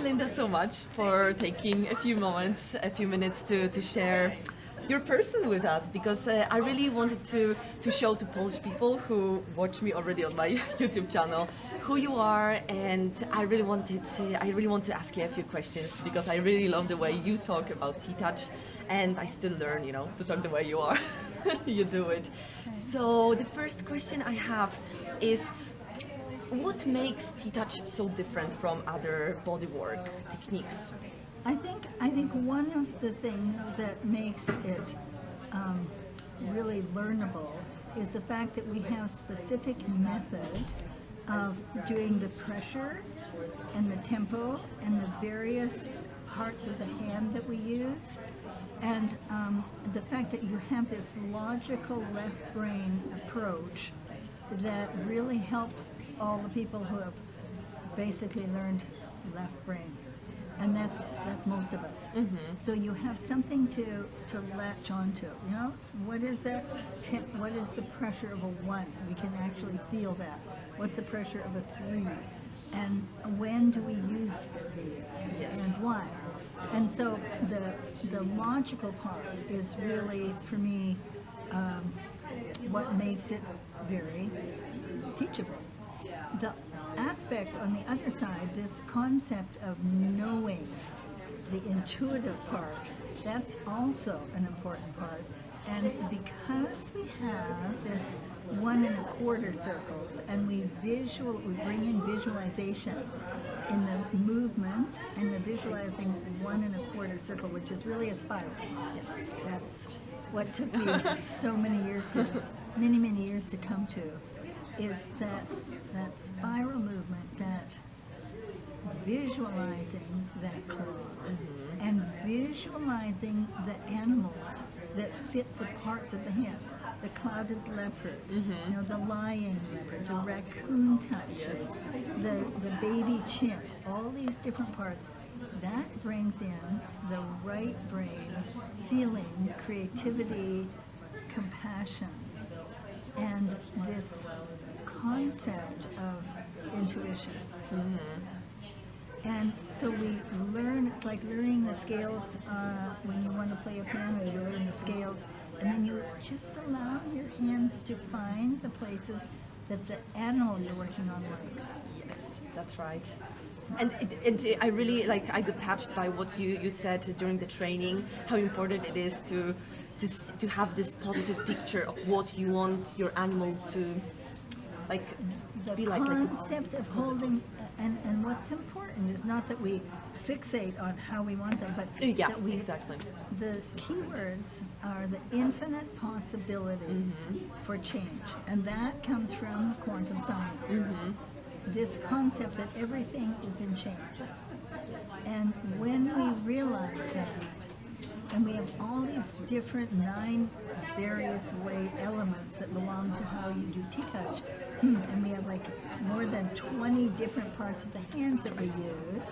Linda, so much for taking a few minutes to share your person with us, because I really wanted to show to Polish people who watch me already on my YouTube channel who you are, and I really want to ask you a few questions, because I really love the way you talk about TTouch, and I still learn, to talk the way you are. You do it. So the first question I have is, what makes TTouch so different from other bodywork techniques? I think one of the things that makes it really learnable is the fact that we have specific method of doing the pressure and the tempo and the various parts of the hand that we use, and the fact that you have this logical left brain approach that really help all the people who have basically learned left brain. And that's most of us. Mm-hmm. So you have something to latch onto. What is that? What is the pressure of a 1? We can actually feel that. What's the pressure of a 3? And when do we use these? Yes. And why? And so the logical part is really, for me, what makes it very teachable. The aspect on the other side, this concept of knowing, the intuitive part, that's also an important part. And because we have this 1 1/4 circles, and we bring in visualization in the movement, and the visualizing 1 1/4 circle, which is really a spiral. Yes, that's what took me many years to come to. Is that spiral movement, that visualizing that claw, and visualizing the animals that fit the parts of the hand. The clouded leopard, the lion leopard, the raccoon touches, the baby chimp, all these different parts. That brings in the right brain, feeling, creativity, compassion, and this concept of intuition. And so we learn, it's like learning the scales when you want to play a piano, you learn the scales, and then you just allow your hands to find the places that the animal you're working on likes. Yes, that's right. And I really, I got touched by what you said during the training, how important it is to have this positive picture of what you want your animal to be like. The concept of holding, and what's important is not that we fixate on how we want them, but that we, exactly. The keywords are the infinite possibilities for change, and that comes from quantum science. This concept that everything is in change. And when we realize that, and we have all these different 9 various way elements that belong to how you do TTouch, and we have more than 20 different parts of the hands that we use.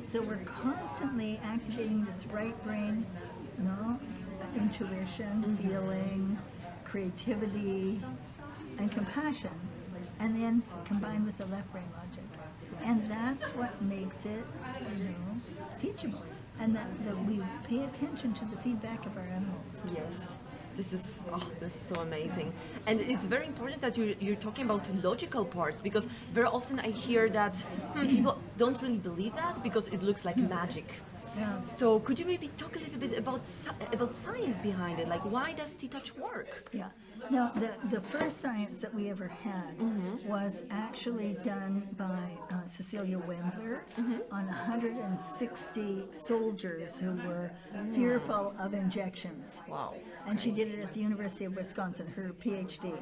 So we're constantly activating this right brain, intuition, feeling, creativity, and compassion, and then combined with the left brain logic. And that's what makes it, teachable. And that we pay attention to the feedback of our animals. Yes. This is so amazing. And it's very important that you're talking about logical parts, because very often I hear that people don't really believe that because it looks like magic. Yeah. So could you maybe talk a little bit about science behind it? Why does TTouch work? Yeah. No, the first science that we ever had was actually done by Cecilia Wendler on 160 soldiers who were fearful of injections. Wow. And she did it at the University of Wisconsin, her PhD.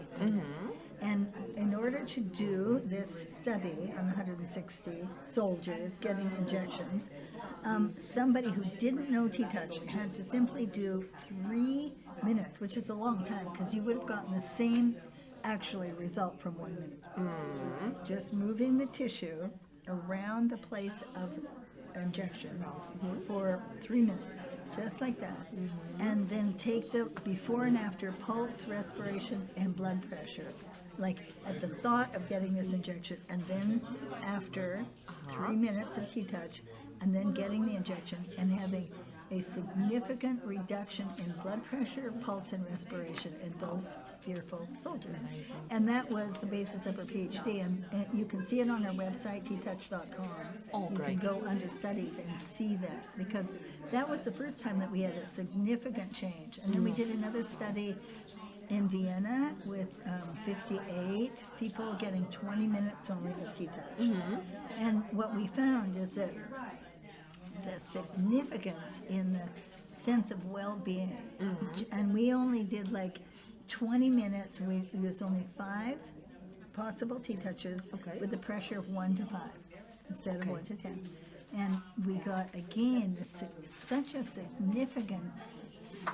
And in order to do this study on 160 soldiers getting injections, somebody who didn't know TTouch had to simply do 3 minutes, which is a long time, because you would have gotten the same actually result from 1 minute. Just moving the tissue around the place of injection for 3 minutes. Just like that. And then take the before and after pulse, respiration, and blood pressure. At the thought of getting this injection, and then after 3 minutes of TTouch, and then getting the injection and having a significant reduction in blood pressure, pulse, and respiration in those fearful soldiers. And that was the basis of her PhD, and you can see it on our website, TTouch.com. Oh, you great. can go under studies and see that, because that was the first time that we had a significant change. And then we did another study in Vienna with 58 people getting 20 minutes only of TTouch. And what we found is that the significance in the sense of well-being, and we only did like 20 minutes. We used only 5 possible TTouches with a pressure of 1 to 5 instead of 1 to 10. And we got, again, such a significant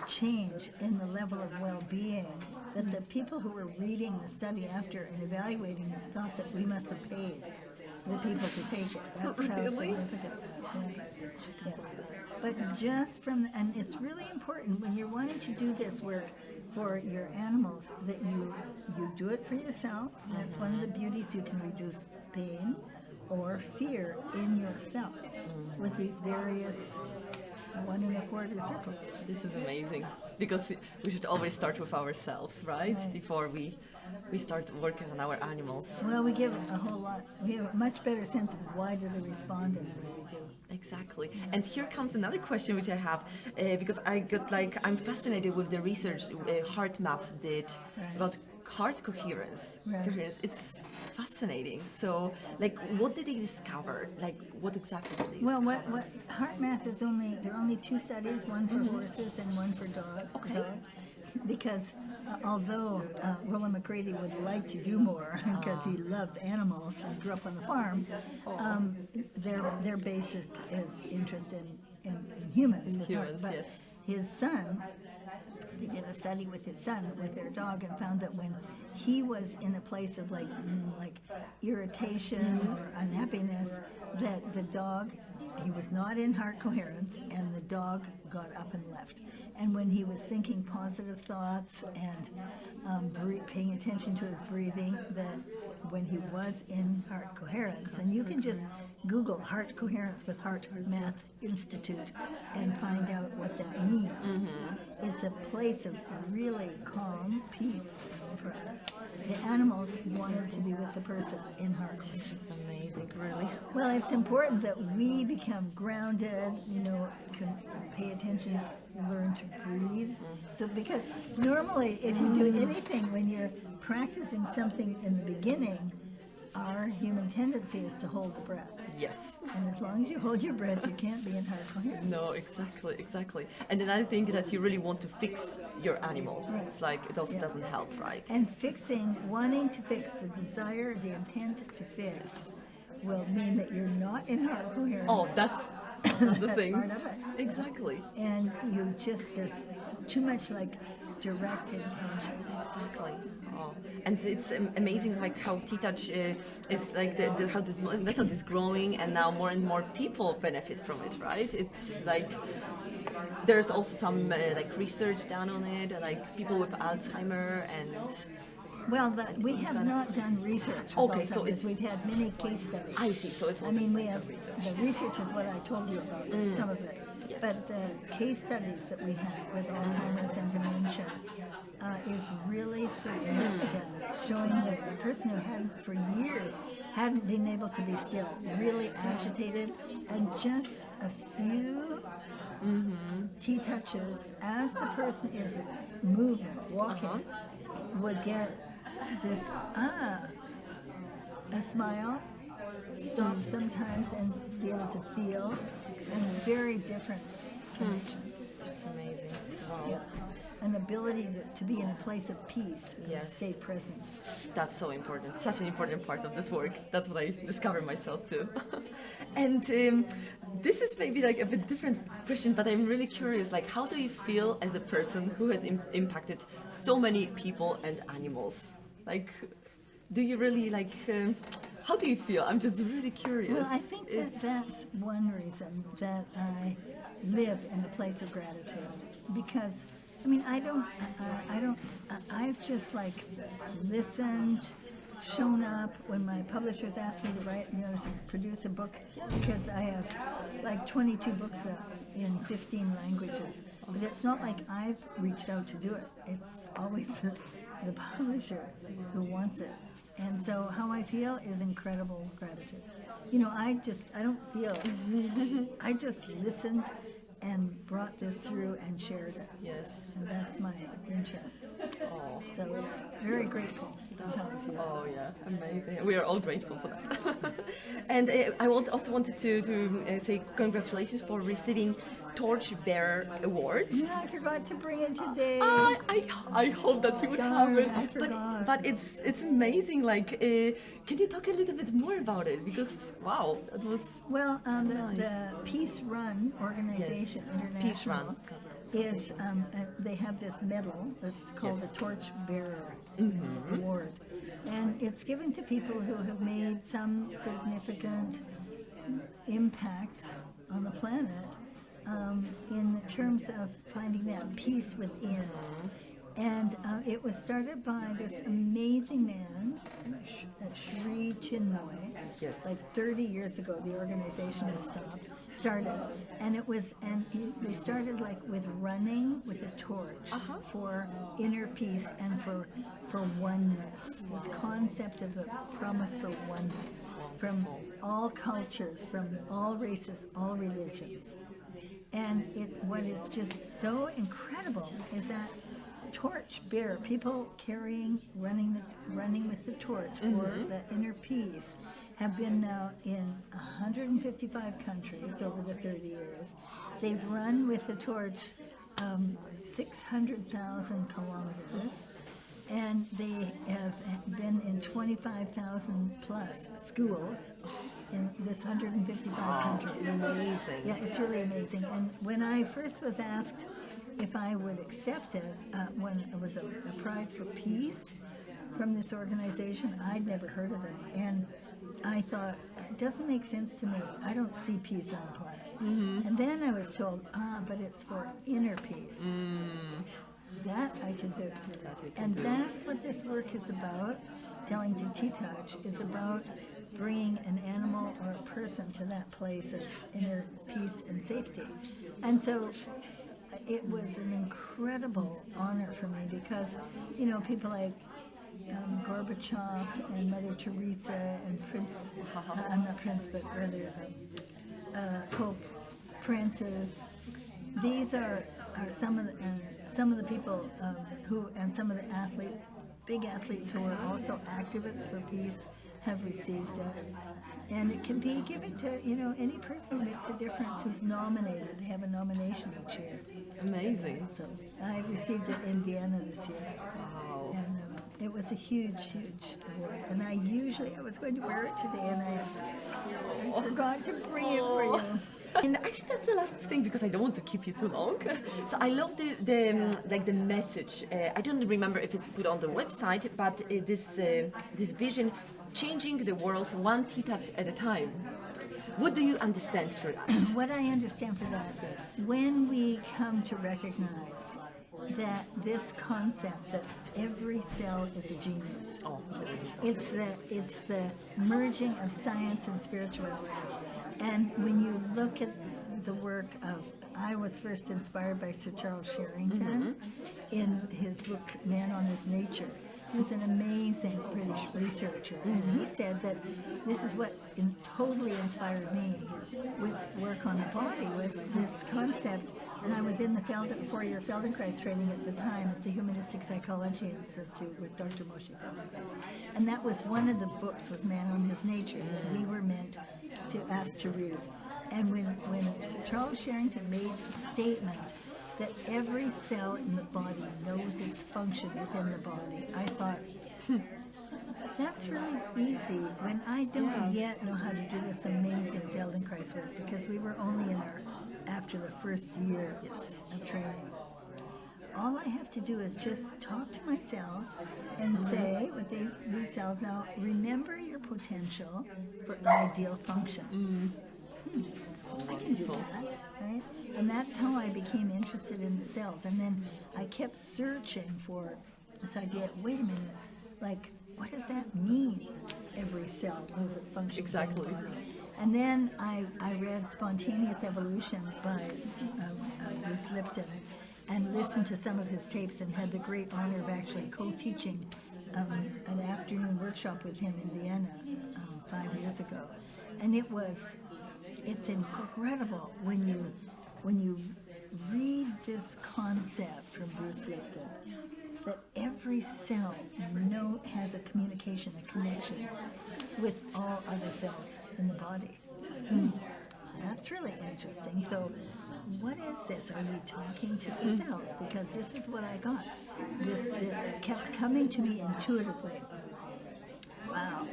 change in the level of well-being that the people who were reading the study after and evaluating it thought that we must have paid the people to take it. That's how significant it was. Yeah. But just from, and it's really important when you're wanting to do this work for your animals that you do it for yourself. That's one of the beauties. You can reduce pain or fear in yourself with these various 1 1/4 circles. This is amazing, because we should always start with ourselves, right? Before we start working on our animals. Well, we give a whole lot. We have a much better sense of why do they respond in the way we do. Exactly. And here comes another question which I have, because I'm fascinated with the research HeartMath did about heart coherence. Coherence. It's fascinating. So, like, what did they discover? Like, what exactly did they discover? Well, what HeartMath is there are only 2 studies, one for horses and one for dogs. Because although Willa McCready would like to do more because he loves animals and grew up on the farm, their basic is interest in humans. But his son, they did a study with his son, with their dog, and found that when he was in a place of like irritation or unhappiness, that the dog, he was not in heart coherence, and the dog got up and left. And when he was thinking positive thoughts and paying attention to his breathing, that when he was in heart coherence, and you can just Google heart coherence with HeartMath Institute and find out what that means. It's a place of really calm peace for us. The animals wanted to be with the person in heart coherence. This is amazing, really. Well, it's important that we become grounded, can pay attention, learn to breathe. So because normally if you do anything when you're practicing something in the beginning, our human tendency is to hold the breath. Yes. And as long as you hold your breath, you can't be in heart coherence. No, exactly. And then I think that you really want to fix your animal. It's like it also doesn't help, right? And wanting to fix, the desire, the intent to fix will mean that you're not in heart coherence. Oh, that's the thing. Part of it. Exactly. And there's too much direct intention. Exactly. Oh. And it's amazing, like how TTouch is like how this method is growing, and now more and more people benefit from it, right? It's like there's also some research done on it, like people with Alzheimer and. Well, we have not done research. So we've had many case studies. I see. So it's. we have the research is what I told you about, some of it. Yes. But the case studies that we have with Alzheimer's and dementia is really significant, showing that the person who for years hadn't been able to be still, really agitated, and just a few TTouches as the person is moving, walking, would get this a smile, stop sometimes and be able to feel, and a very different connection. That's amazing. Wow. Yeah. An ability to be in a place of peace, and stay present. That's so important. Such an important part of this work. That's what I discovered myself too. And this is maybe like a bit different question, but I'm really curious. Like, how do you feel as a person who has impacted so many people and animals? Like, do you really like? How do you feel? I'm just really curious. Well, I think that's one reason that I live in a place of gratitude, because I've just listened shown up when my publishers asked me to write, to produce a book, because I have like 22 books in 15 languages. But it's not like I've reached out to do it. It's always the publisher who wants it. And so how I feel is incredible gratitude. I don't feel, I just listened and brought this through and shared it. Yes. And that's my interest. Oh. So it's very grateful. That's how I feel. Oh yeah, amazing. We are all grateful for that. And I also wanted to say congratulations for receiving Torchbearer Awards. Yeah, I forgot to bring it today. I hope that you would have it. I forgot. But it's amazing. Like, can you talk a little bit more about it? Because wow, it was Well, nice. the Peace Run organization, international, Peace Run. is they have this medal that's called Yes. the Torchbearer Award, and it's given to people who have made some significant impact on the planet in terms of finding that peace within. And it was started by this amazing man, Sri Chinmoy. Yes. Like 30 years ago, the organization was started, and they started like with running with a torch for inner peace and for oneness. This concept of the promise for oneness from all cultures, from all races, all religions. And what is just so incredible is that torch bearer, people running with the torch for the inner peace, have been now in 155 countries over the 30 years. They've run with the torch 600,000 kilometers, and they have been in 25,000 plus schools in this 155 countries. Amazing. Yeah, it's really amazing. And when I first was asked if I would accept it, when it was a prize for peace from this organization, I'd never heard of it. And I thought, it doesn't make sense to me. I don't see peace on the planet. And then I was told, but it's for inner peace. That I can do. And that's what this work is about. Tellington TTouch is about bringing an animal or a person to that place of inner peace and safety. And so it was an incredible honor for me because, people like Gorbachev and Mother Teresa and not Prince, but rather Pope Francis. These are some of the people and some of the athletes, big athletes who are also activists for peace, have received it. And it can be given to, any person who makes a difference who's nominated. They have a nomination each year. Amazing. So I received it in Vienna this year. Wow. And it was a huge, huge award. And I was going to wear it today, and I forgot to bring it for you. And actually, that's the last thing because I don't want to keep you too long. So I love the message. I don't remember if it's put on the website, but this vision, changing the world one TTouch at a time. What do you understand through that? What I understand for that is when we come to recognize that this concept that every cell is a genius. Oh, It's the merging of science and spirituality. And when you look at the work I was first inspired by Sir Charles Sherrington in his book Man on His Nature. He was an amazing British researcher, and he said that this is what totally inspired me with work on the body, was this concept. And I was in the 4-year Feldenkrais training at the time at the Humanistic Psychology Institute with Dr. Moshe Feldenkrais. And that was one of the books, was Man on His Nature, that we were meant to ask to read. And when Sir Charles Sherrington made the statement that every cell in the body knows its function within the body, I thought, that's really easy when I don't yet know how to do this amazing Feldenkrais work, because we were only after the first year of training. All I have to do is just talk to my cells and say with these cells, now remember your potential for ideal function. I can do that, right? And that's how I became interested in the cells. And then I kept searching for this idea, wait a minute, like what does that mean? Every cell knows its function. Exactly. In the body. And then I read Spontaneous Evolution by Bruce Lipton and listened to some of his tapes and had the great honor of actually co-teaching an afternoon workshop with him in Vienna 5 years ago. And it's incredible when you read this concept from Bruce Lipton, that every cell has a communication, a connection with all other cells in the body. That's really interesting. So what is this? Are you talking to the cells? Because this is what I got. It kept coming to me intuitively. Wow.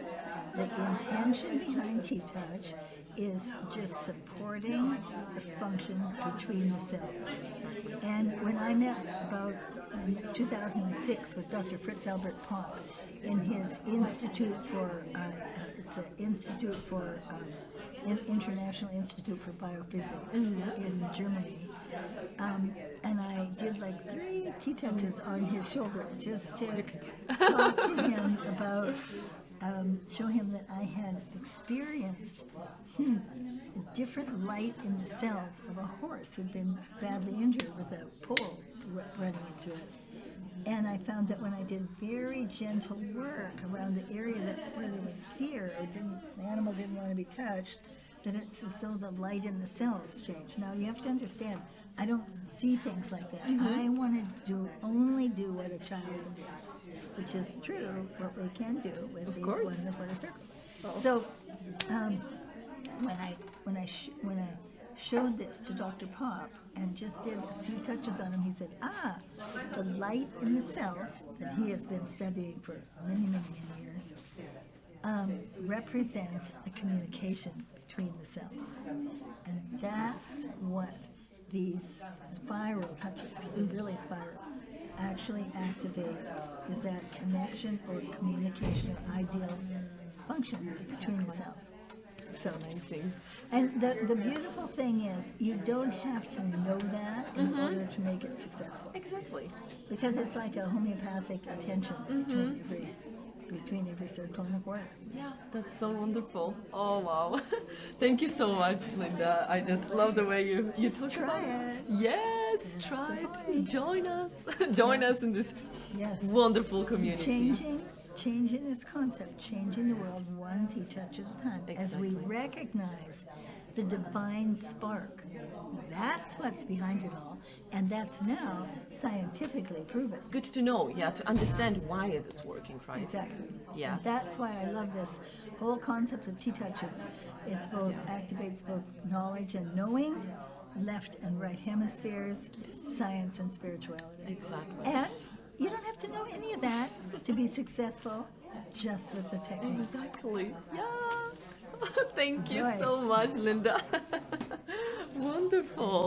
The intention behind TTouch is just supporting the function between the cells. And when I met about in 2006 with Dr. Fritz Albert Popp in his Institute for, International Institute for Biophysics in Germany. And I did like 3 TTouches on his shoulder just to talk to him about, show him that I had experienced a different light in the cells of a horse who'd been badly injured with a pole running into it. And I found that when I did very gentle work around the area where there was fear or the animal didn't want to be touched, that it's as though the light in the cells changed. Now you have to understand, I don't see things like that. I want to only do what a child can do, which is true, what we can do with these ones in the quarter circle. So when I showed this to Dr. Popp and just did a few touches on him, he said, the light in the cells that he has been studying for many, many, many years represents a communication between the cells. And that's what these spiral touches, because they're really spiral, actually activate, is that connection or communication or ideal function between the cells. So amazing. And the beautiful thing is, you don't have to know that in order to make it successful. Exactly. Because it's like a homeopathic attention between every circle and a quarter. Yeah, that's so wonderful. Oh wow. Thank you so much, Linda. I just love the way you talk try about it. Yes, try it. Join us. Join us in this wonderful community. Changing this concept, changing the world one TTouch at a time. Exactly. As we recognize the divine spark. That's what's behind it all. And that's now scientifically proven. Good to know, to understand why it is working, right? Exactly. Yes. And that's why I love this whole concept of TTouch. It's both activates both knowledge and knowing, left and right hemispheres, science and spirituality. Exactly. And you don't have to know any of that to be successful, just with the technique. Exactly. Yeah. Thank you Enjoy. so much, Linda. Wonderful.